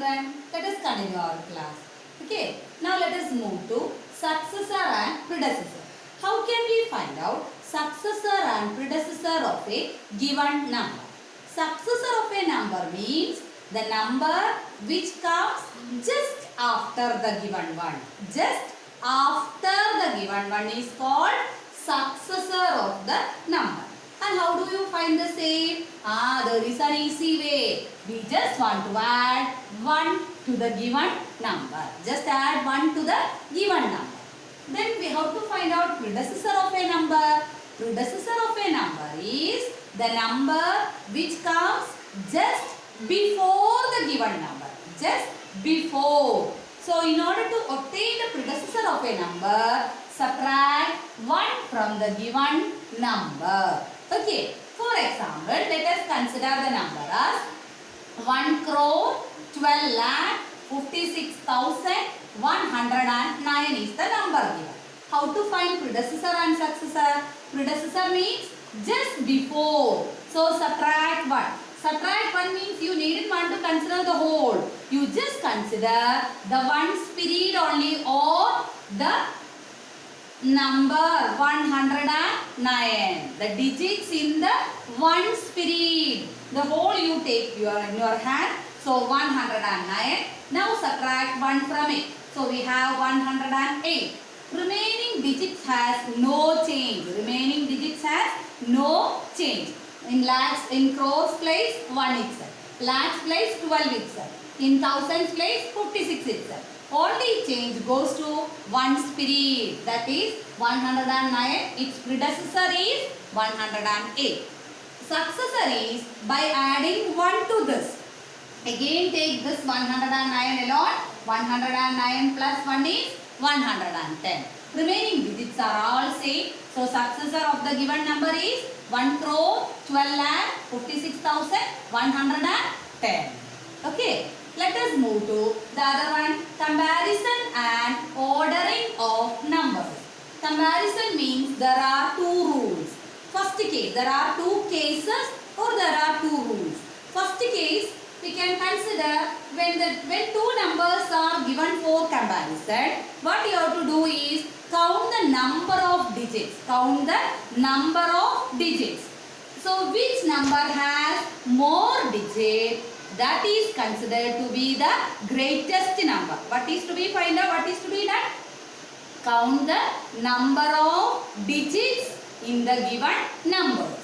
children, let us continue our class. Okay, now let us move to successor and predecessor. How can we find out successor and predecessor of a given number? Successor of a number means the number which comes just after the given one. Just after the given one is called successor of the number. And how do you find the same? There is an easy way. We just want to add 1 to the given number. Just add 1 to the given number. Then we have to find out predecessor of a number. Predecessor of a number is the number which comes just before the given number. Just before. So in order to obtain the predecessor of a number, subtract 1 from the given number. Okay, for example, let us consider the number as 1 crore 12 lakh 56,109 is the number given. How to find predecessor and successor? Predecessor means just before. So subtract 1. Subtract 1 means you needn't want to consider the whole. You just consider the ones period only or the number 109. The digits in the ones period. The whole you take in your hand. So 109. Now subtract 1 from it. So we have 108. Remaining digits has no change. Remaining digits has no change. In lakhs, in crores place 1 itself. Lakhs place 12 itself. In thousands place 56 itself. Only change goes to ones period. That is 109. Its predecessor is 108. Successor is by adding 1 to this. Again take this 109 alone. 109 plus 1 is 110. Remaining digits are all same. So successor of the given number is 1 crore 12 lakh 56,110. Okay. Let us move to the other one, comparison and ordering of numbers. Comparison means there are two rules. First case, there are two cases or there are two rules. First case, we can consider when two numbers are given for comparison, what you have to do is count the number of digits. Count the number of digits. So which number has more digits? That is considered to be the greatest number. What is to be find out? What is to be done? Count the number of digits in the given numbers.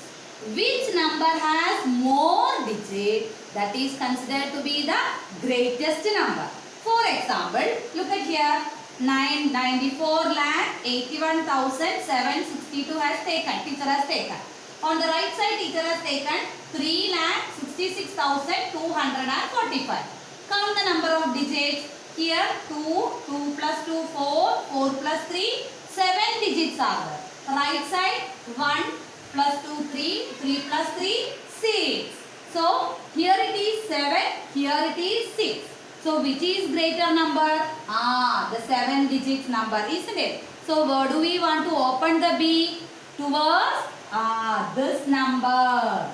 Which number has more digits? That is considered to be the greatest number. For example, look at here. 94 lakh 81,762 has taken. Teacher has taken. On the right side, teacher has taken 3,66,245. Count the number of digits. Here 2, 2 plus 2, 4, 4 plus 3, 7 digits are there. Right side 1 plus 2, 3, 3 plus 3, 6. So here it is 7, here it is 6. So which is greater number? The 7 digits number, isn't it? So where do we want to open the B? Towards this number.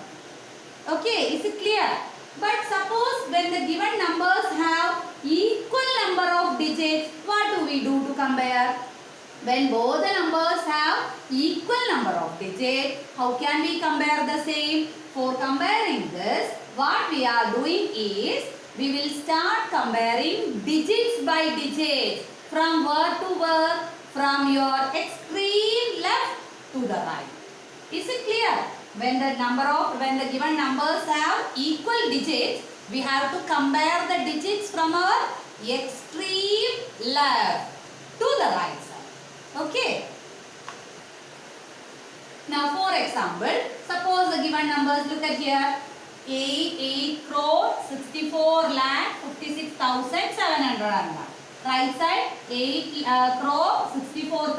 Okay, is it clear? But suppose when the given numbers have equal number of digits, what do we do to compare? When both the numbers have equal number of digits, how can we compare the same? For comparing this, what we are doing is, we will start comparing digits by digits. From word to word, from your extreme left to the right. Is it clear? When the given numbers have equal digits, we have to compare the digits from our extreme left to the right side. Okay. Now for example, suppose the given numbers, look at here. 8 crore 64 lakh 56,701. Right side 8 crore 64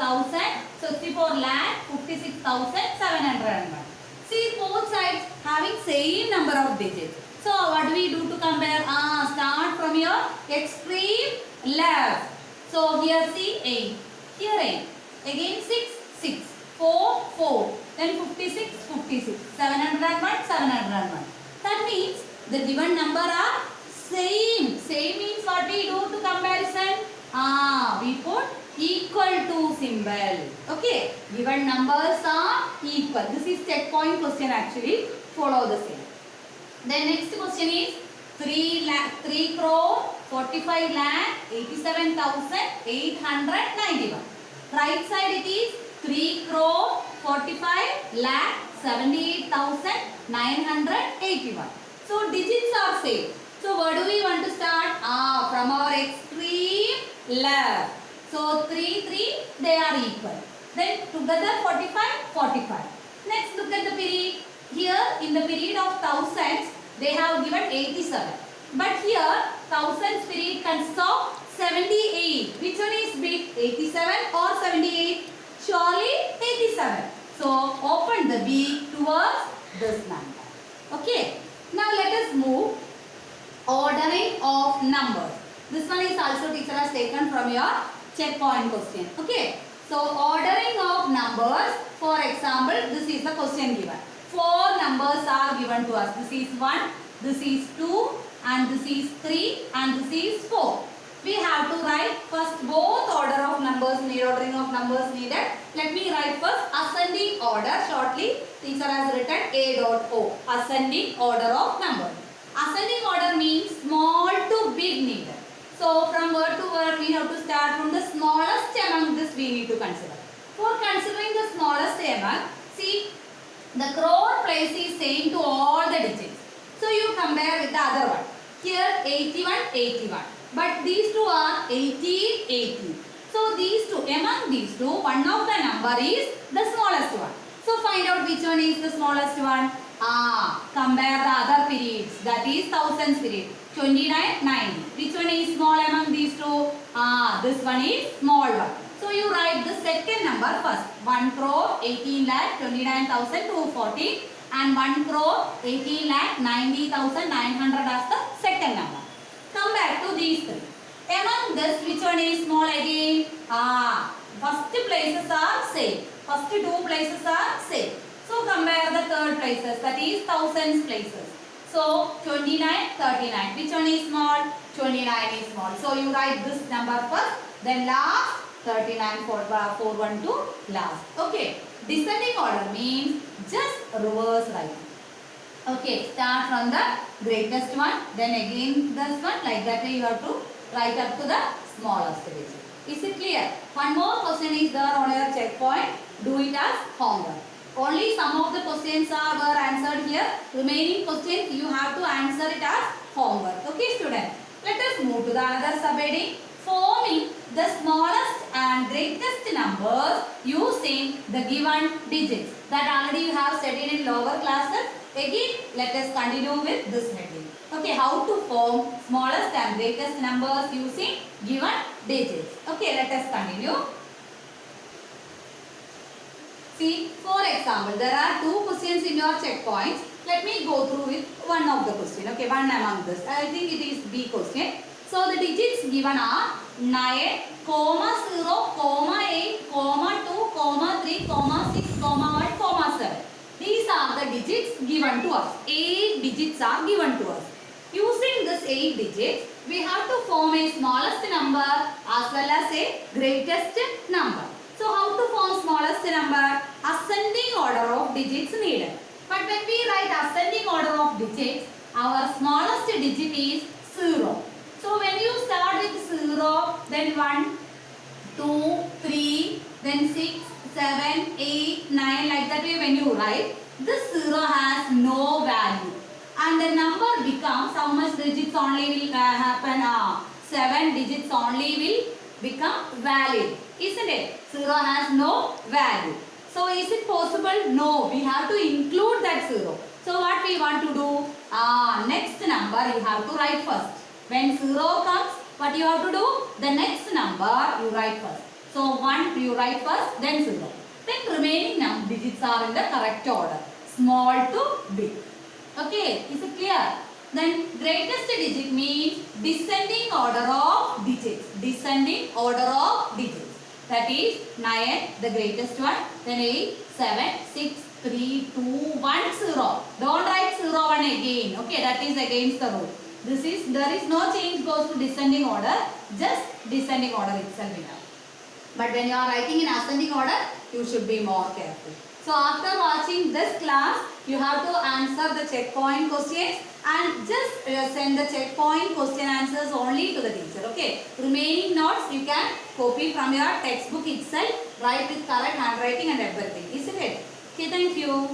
lakh 56,701. See both sides having same number of digits. So what do we do to compare? Start from your extreme left. So here see 8. Here 8. Again 6, 6. 4, 4. Then 56, 56. 701, 701. That means the given number are same. Same We put equal to symbol. Okay. Given numbers are equal. This is checkpoint question actually. Follow the same. Then next question is 3 crore 45 lakh 87,891. Right side it is 3 crore 45 lakh 78,981. So digits are same. So what do we want to start? From our extreme left. So 3 they are equal. Then together 45. Next look at the period. Here in the period of thousands they have given 87. But here thousands period consists of 78. Which one is big? 87 or 78? Surely 87. So open the beak towards this number. Okay. Now let us move ordering of numbers. This one is also teacher has taken from your checkpoint question. Okay. So ordering of numbers. For example, this is the question given. 4 numbers are given to us. This is 1, this is 2, and this is 3, and this is 4. We have to write first both order of numbers needed, ordering of numbers needed. Let me write first ascending order shortly. Teacher has written A.O. Ascending order of numbers. Ascending order means small to big needed. So from word to word we have to start from the smallest among this we need to consider. For considering the smallest among, see the crore place is same to all the digits. So you compare with the other one. Here 81. But these two are 18. So these two, among these two, one of the number is the smallest one. So find out which one is the smallest one. Compare the other periods. That is thousands period. 29, 90. Which one is small among these two? This one is small one. So you write the second number first. 1 crore 18 lakh 29,240 and 1 crore 18 lakh 90,900 as the second number. Come back to these three. Among this, which one is small again? First places are same. First two places are same. So compare the third places, that is thousands places. So 29, 39. Which one is small? 29 is small. So you write this number first, then last 39, 412 last. Okay. Descending order means just reverse writing. Okay, start from the greatest one, then again this one, like that way you have to write up to the smallest digit. Is it clear? One more question is there on your checkpoint. Do it as homework. Only some of the questions were answered here. Remaining questions you have to answer it as homework. Okay, students. Let us move to the another subheading. Forming the smallest and greatest numbers using the given digits. That already you have studied in lower classes. Again, let us continue with this heading. Okay, how to form smallest and greatest numbers using given digits. Okay, let us continue. See, for example, there are two questions in your checkpoints. Let me go through with one of the question. Okay, one among this. I think it is B question. So the digits given are 9, 0, 8, 2, 3, 6, 1, 7. These are the digits given to us. 8 digits are given to us. Using this 8 digits, we have to form a smallest number as well as a greatest number. So how to form smallest number? Ascending order of digits needed. But when we write ascending order of digits, our smallest digit is 0. So when you start with 0, then 1, 2, 3, then 6, 7, 8, 9, like that way when you write, this 0 has no value. And the number becomes, how much digits only will happen? 7 digits only will become valid. Isn't it? 0 has no value. So is it possible? No. We have to include that 0. So what we want to do? Next number you have to write first. When 0 comes, what you have to do? The next number you write first. So 1 you write first, then 0. Then remaining digits are in the correct order. Small to big. Okay, is it clear? Then greatest digit means descending order of digits. Descending order of digits. That is 9, the greatest one. Then 8, 7, 6, 3, 2, 1, 0. Don't write 0, 1 again. Okay, that is against the rule. There is no change goes to descending order, just descending order itself we have. But when you are writing in ascending order, you should be more careful. So after watching this class, you have to answer the checkpoint questions and just send the checkpoint question answers only to the teacher. Okay. Remaining notes you can copy from your textbook itself, write with correct handwriting and everything. Isn't it? Okay, thank you.